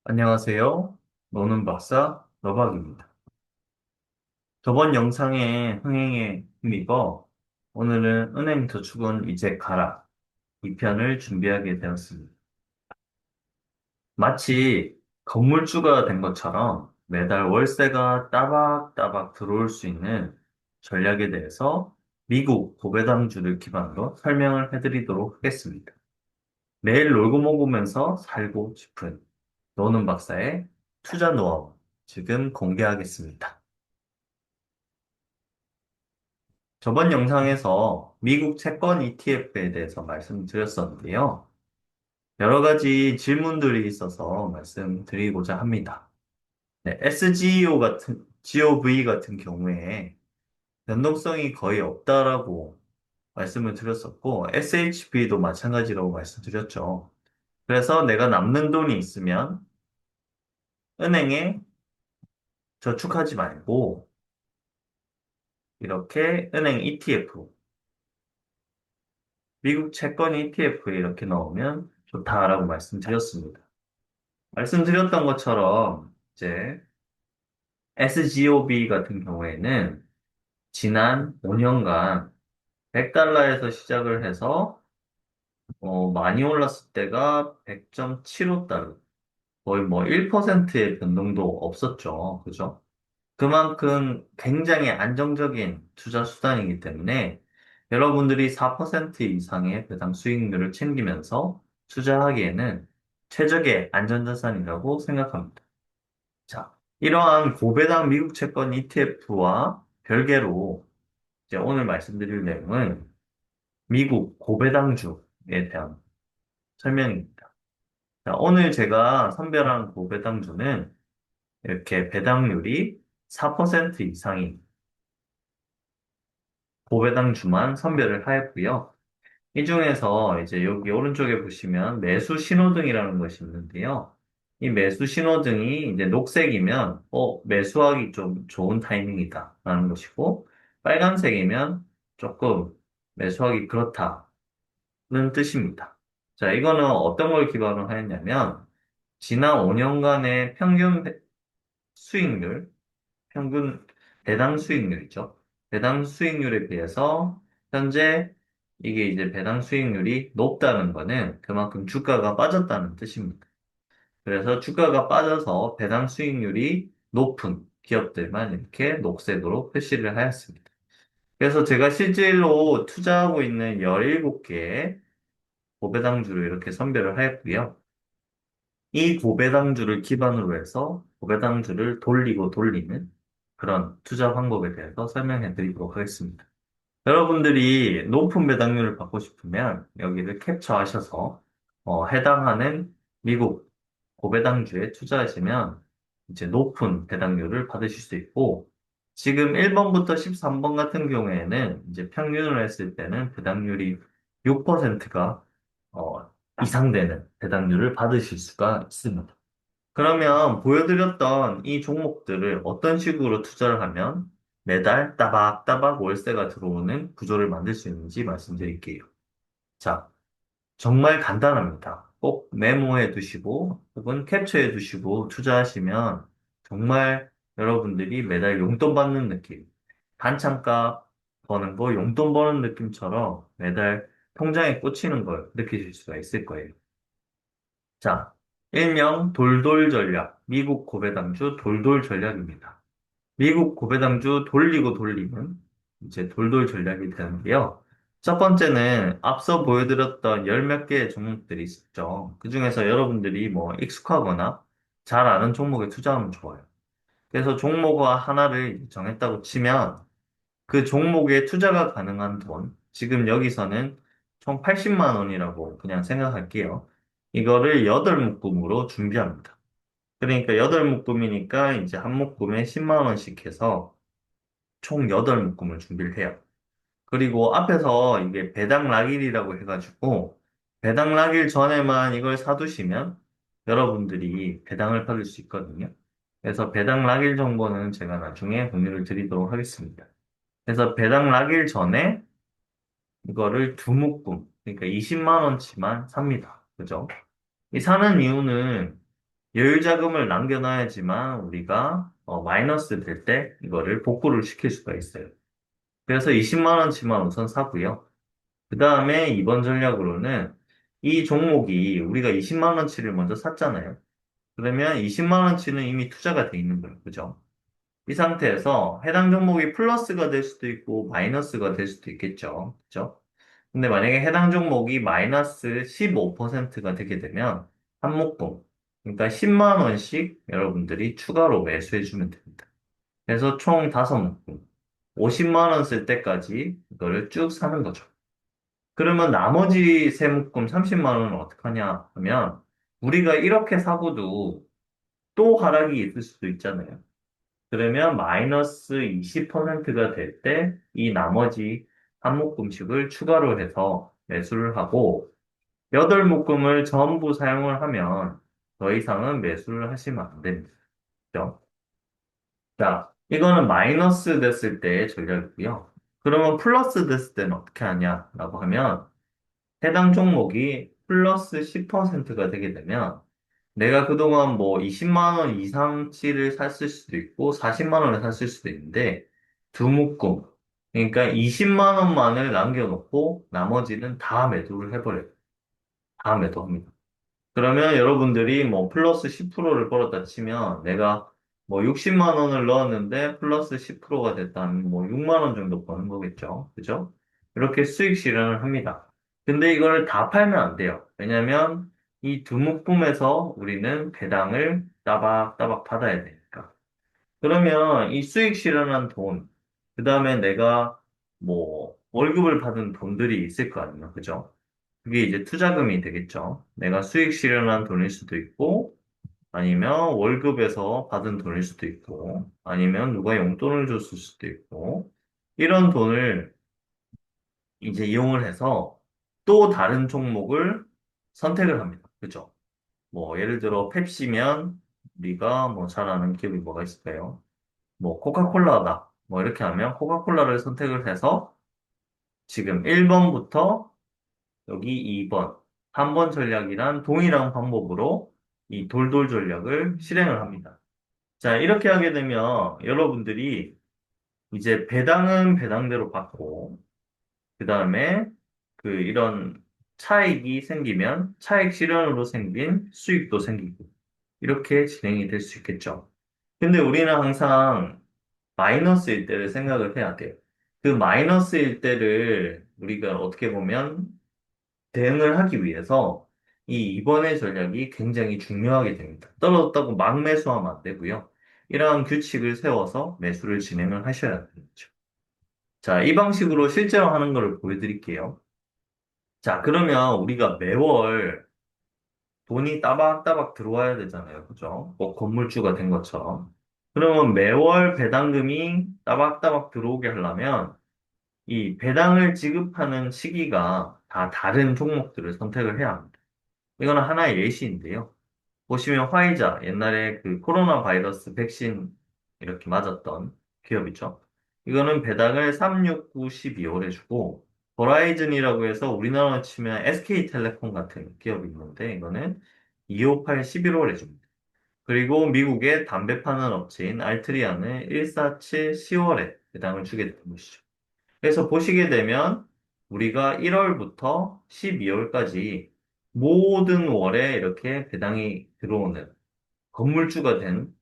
안녕하세요. 노는 박사 너박입니다. 저번 영상의 흥행에 힘입어 오늘은 은행저축은 이제 가라 2편을 준비하게 되었습니다. 마치 건물주가 된 것처럼 매달 월세가 따박따박 들어올 수 있는 전략에 대해서 미국 고배당주를 기반으로 설명을 해드리도록 하겠습니다. 매일 놀고 먹으면서 살고 싶은 노는 박사의 투자 노하우 지금 공개하겠습니다. 저번 영상에서 미국 채권 ETF에 대해서 말씀드렸었는데요. 여러 가지 질문들이 있어서 말씀드리고자 합니다. 네, GOV 같은 경우에 변동성이 거의 없다라고 말씀을 드렸었고, SHB도 마찬가지라고 말씀드렸죠. 그래서 내가 남는 돈이 있으면 은행에 저축하지 말고, 이렇게 은행 ETF, 미국 채권 ETF에 이렇게 넣으면 좋다라고 말씀드렸습니다. 말씀드렸던 것처럼 이제 SGOB 같은 경우에는 지난 5년간 100달러에서 시작을 해서 많이 올랐을 때가 100.75달러. 거의 뭐 1%의 변동도 없었죠. 그죠? 그만큼 굉장히 안정적인 투자 수단이기 때문에 여러분들이 4% 이상의 배당 수익률을 챙기면서 투자하기에는 최적의 안전자산이라고 생각합니다. 자, 이러한 고배당 미국 채권 ETF와 별개로 이제 오늘 말씀드릴 내용은 미국 고배당주에 대한 설명입니다. 자, 오늘 제가 선별한 고배당주는 이렇게 배당률이 4% 이상인 고배당주만 선별을 하였고요. 이 중에서 이제 여기 오른쪽에 보시면 매수 신호등이라는 것이 있는데요. 이 매수 신호등이 이제 녹색이면, 매수하기 좀 좋은 타이밍이다. 라는 것이고, 빨간색이면 조금 매수하기 그렇다는 뜻입니다. 자, 이거는 어떤 걸 기반으로 하였냐면, 지난 5년간의 평균 수익률, 평균 배당 수익률이죠. 배당 수익률에 비해서 현재 이게 이제 배당 수익률이 높다는 거는 그만큼 주가가 빠졌다는 뜻입니다. 그래서 주가가 빠져서 배당 수익률이 높은 기업들만 이렇게 녹색으로 표시를 하였습니다. 그래서 제가 실제로 투자하고 있는 17개의 고배당주를 이렇게 선별을 하였고요. 이 고배당주를 기반으로 해서 고배당주를 돌리고 돌리는 그런 투자 방법에 대해서 설명해 드리도록 하겠습니다. 여러분들이 높은 배당률을 받고 싶으면 여기를 캡처하셔서 해당하는 미국 고배당주에 투자하시면 이제 높은 배당률을 받으실 수 있고 지금 1번부터 13번 같은 경우에는 이제 평균을 했을 때는 배당률이 6%가 이상 되는 배당률을 받으실 수가 있습니다. 그러면 보여드렸던 이 종목들을 어떤 식으로 투자를 하면 매달 따박따박 월세가 들어오는 구조를 만들 수 있는지 말씀드릴게요. 자, 정말 간단합니다. 꼭 메모해 두시고 혹은 캡처해 두시고 투자하시면 정말 여러분들이 매달 용돈 받는 느낌, 반찬값 버는 거 용돈 버는 느낌처럼 매달 통장에 꽂히는 걸 느끼실 수가 있을 거예요. 자, 일명 돌돌 전략, 미국 고배당주 돌돌 전략입니다. 미국 고배당주 돌리고 돌리면 이제 돌돌 전략이 되는데요. 첫 번째는 앞서 보여드렸던 열 몇 개의 종목들이 있었죠. 그 중에서 여러분들이 뭐 익숙하거나 잘 아는 종목에 투자하면 좋아요. 그래서 종목 하나를 정했다고 치면 그 종목에 투자가 가능한 돈, 지금 여기서는 총 80만 원이라고 그냥 생각할게요. 이거를 8묶음으로 준비합니다. 그러니까 8묶음이니까 이제 한 묶음에 10만 원씩 해서 총 8묶음을 준비를 해요. 그리고 앞에서 이게 배당 락일이라고 해가지고 배당 락일 전에만 이걸 사두시면 여러분들이 배당을 받을 수 있거든요. 그래서 배당 락일 정보는 제가 나중에 공유를 드리도록 하겠습니다. 그래서 배당 나길 전에 이거를 두 묶음, 그러니까 20만 원치만 삽니다. 그죠? 이 사는 이유는 여유 자금을 남겨놔야지만 우리가 마이너스 될 때 이거를 복구를 시킬 수가 있어요. 그래서 20만 원치만 우선 사고요. 그 다음에 이번 전략으로는 이 종목이 우리가 20만 원치를 먼저 샀잖아요. 그러면 20만 원치는 이미 투자가 돼 있는 거예요. 그죠? 이 상태에서 해당 종목이 플러스가 될 수도 있고 마이너스가 될 수도 있겠죠. 그죠? 근데 만약에 해당 종목이 마이너스 15%가 되게 되면 한 묶음, 그러니까 10만 원씩 여러분들이 추가로 매수해주면 됩니다. 그래서 총 5묶음, 50만 원 쓸 때까지 이거를 쭉 사는 거죠. 그러면 나머지 세 묶음 30만 원은 어떻게 하냐 하면 우리가 이렇게 사고도 또 하락이 있을 수도 있잖아요. 그러면 마이너스 20%가 될 때 이 나머지 한 묶음씩을 추가로 해서 매수를 하고 8묶음을 전부 사용을 하면 더 이상은 매수를 하시면 안 됩니다. 그죠? 자, 이거는 마이너스 됐을 때의 전략이고요. 그러면 플러스 됐을 때는 어떻게 하냐라고 하면 해당 종목이 플러스 10%가 되게 되면 내가 그동안 뭐 20만 원 이상치를 샀을 수도 있고 40만 원을 샀을 수도 있는데 두 묶음 그러니까 20만 원만을 남겨놓고 나머지는 다 매도를 해버려요. 다 매도합니다. 그러면 여러분들이 뭐 플러스 10%를 벌었다 치면 내가 뭐 60만 원을 넣었는데 플러스 10%가 됐다면 뭐 6만 원 정도 버는 거겠죠. 그죠? 이렇게 수익 실현을 합니다. 근데 이걸 다 팔면 안 돼요. 왜냐면 이 두 묶음에서 우리는 배당을 따박따박 받아야 되니까. 그러면 이 수익 실현한 돈, 그 다음에 내가 뭐 월급을 받은 돈들이 있을 거 아니에요. 그죠? 그게 이제 투자금이 되겠죠. 내가 수익 실현한 돈일 수도 있고, 아니면 월급에서 받은 돈일 수도 있고, 아니면 누가 용돈을 줬을 수도 있고, 이런 돈을 이제 이용을 해서 또 다른 종목을 선택을 합니다. 그죠? 뭐, 예를 들어, 펩시면 우리가 뭐 잘 아는 기업이 뭐가 있을까요? 뭐, 코카콜라다. 뭐, 이렇게 하면 코카콜라를 선택을 해서 지금 1번부터 여기 2번, 3번 전략이란 동일한 방법으로 이 돌돌 전략을 실행을 합니다. 자, 이렇게 하게 되면 여러분들이 이제 배당은 배당대로 받고, 그 다음에 이런 차익이 생기면 차익 실현으로 생긴 수익도 생기고, 이렇게 진행이 될 수 있겠죠. 근데 우리는 항상 마이너스일 때를 생각을 해야 돼요. 그 마이너스일 때를 우리가 어떻게 보면 대응을 하기 위해서 이 이번의 전략이 굉장히 중요하게 됩니다. 떨어졌다고 막 매수하면 안 되고요. 이러한 규칙을 세워서 매수를 진행을 하셔야 되죠. 자, 이 방식으로 실제로 하는 것을 보여드릴게요. 자, 그러면 우리가 매월 돈이 따박따박 들어와야 되잖아요. 그죠? 뭐 건물주가 된 것처럼. 그러면 매월 배당금이 따박따박 들어오게 하려면 이 배당을 지급하는 시기가 다 다른 종목들을 선택을 해야 합니다. 이거는 하나의 예시인데요. 보시면 화이자, 옛날에 그 코로나 바이러스 백신 이렇게 맞았던 기업이죠. 이거는 배당을 3, 6, 9, 12월 해주고, 버라이즌이라고 해서 우리나라로 치면 SK텔레콤 같은 기업이 있는데, 이거는 2, 5, 8, 11월 해줍니다. 그리고 미국의 담배 파는 업체인 알트리아는 1, 4, 7, 10월에 배당을 주게 되는 것이죠. 그래서 보시게 되면 우리가 1월부터 12월까지 모든 월에 이렇게 배당이 들어오는 건물주가 된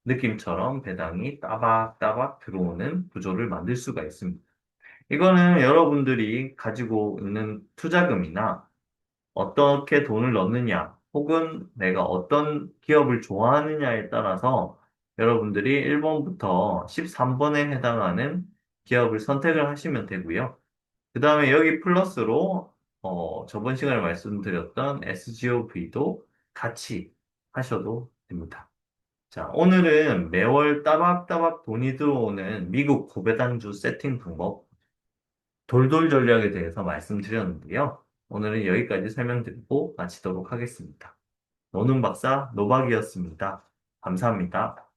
느낌처럼 배당이 따박따박 들어오는 구조를 만들 수가 있습니다. 이거는 여러분들이 가지고 있는 투자금이나 어떻게 돈을 넣느냐, 혹은 내가 어떤 기업을 좋아하느냐에 따라서 여러분들이 1번부터 13번에 해당하는 기업을 선택을 하시면 되고요. 그 다음에 여기 플러스로 저번 시간에 말씀드렸던 SGOV도 같이 하셔도 됩니다. 자, 오늘은 매월 따박따박 돈이 들어오는 미국 고배당주 세팅 방법, 돌돌 전략에 대해서 말씀드렸는데요. 오늘은 여기까지 설명드리고 마치도록 하겠습니다. 노는 박사 노박이었습니다. 감사합니다.